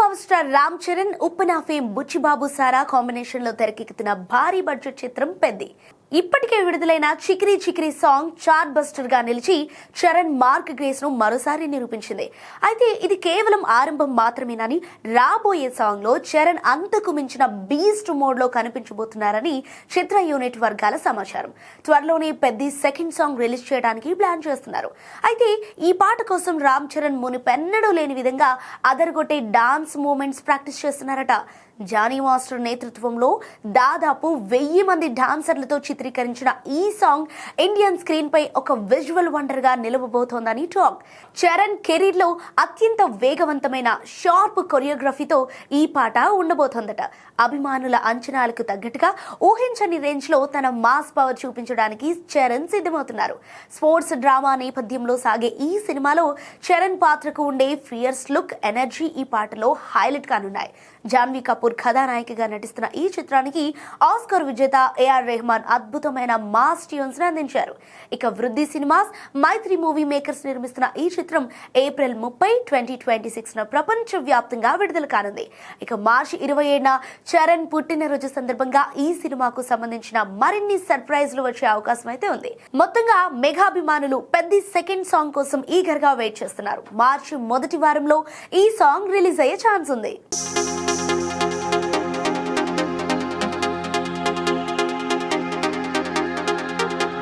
Power star Ram Charan, ఉప్పెన fame Buchibabu సారా combination లో తెరకెక్కుతున్న భారీ బడ్జెట్ చిత్రం పెద్ది. ఇప్పటికే విడుదలైన Chikiri Chikiri song chart buster గా నిలిచి చరణ్ మార్క్ గ్రేస్ ను మరోసారి నిరూపించింది. అయితే ఇది కేవలం ఆరంభం మాత్రమేనని, రాబోయే సాంగ్ లో చరణ్ అంతకు మించిన బీస్ట్ మోడ్ లో కనిపించబోతున్నారని చిత్ర యూనిట్ వర్గాల సమాచారం. త్వరలోనే పెద్ది సెకండ్ సాంగ్ రిలీజ్ చేయడానికి ప్లాన్ చేస్తున్నారు. అయితే ఈ పాట కోసం రామ్ చరణ్ మునిపెన్నడూ లేని విధంగా అదరగొట్టే డాన్స్ మూమెంట్స్ ప్రాక్టీస్ చేస్తున్నారట. జానీ మాస్టర్ నేతృత్వంలో దాదాపు 1000 మంది డాన్సర్లతో చిత్రీకరించిన ఈ సాంగ్ ఇండియన్ స్క్రీన్ పై ఒక విజువల్ వండర్ గా నిలవబోతోందని టాక్. చరణ్ కెరీర్ లో అత్యంత వేగవంతమైన షార్ప్ కొరియోగ్రఫీతో ఈ పాట ఉండబోతోందట. అభిమానుల అంచనాలకు తగ్గట్టుగా ఊహించని రేంజ్ లో తన మాస్ పవర్ చూపించడానికి చరణ్ సిద్ధమవుతున్నారు. స్పోర్ట్స్ డ్రామా నేపథ్యంలో సాగే ఈ సినిమాలో చరణ్ పాత్రకు ఉండే ఫియర్స్ లుక్, ఎనర్జీ ఈ పాటలో హైలైట్ కానున్నాయి. జాన్వీ కపూర్ కథానాయికగా నటిస్తున్న ఈ చిత్రానికి ఆస్కార్ విజేత ఏఆర్ రెహమాన్ అద్భుతమైన మాస్ ట్యూన్స్ ని అందించారు. ఇక వృద్ధి సినిమాస్, మైత్రి మూవీ మేకర్స్ నిర్మిస్తున్న ఈ చిత్రం ఏప్రిల్ 30, 2026 ప్రపంచ వ్యాప్తంగా విడుదల కానుంది. ఇక మార్చి 27న చరణ్ పుట్టినరోజు సందర్భంగా ఈ సినిమాకు సంబంధించిన మరిన్ని సర్ప్రైజ్లు వచ్చే అవకాశం అయితే ఉంది. మొత్తంగా మెగాభిమానులు పెద్ది సెకండ్ సాంగ్ కోసం ఈగర్ గా వెయిట్ చేస్తున్నారు. మార్చి మొదటి వారంలో ఈ సాంగ్ రిలీజ్ అయ్యే ఛాన్స్ ఉంది.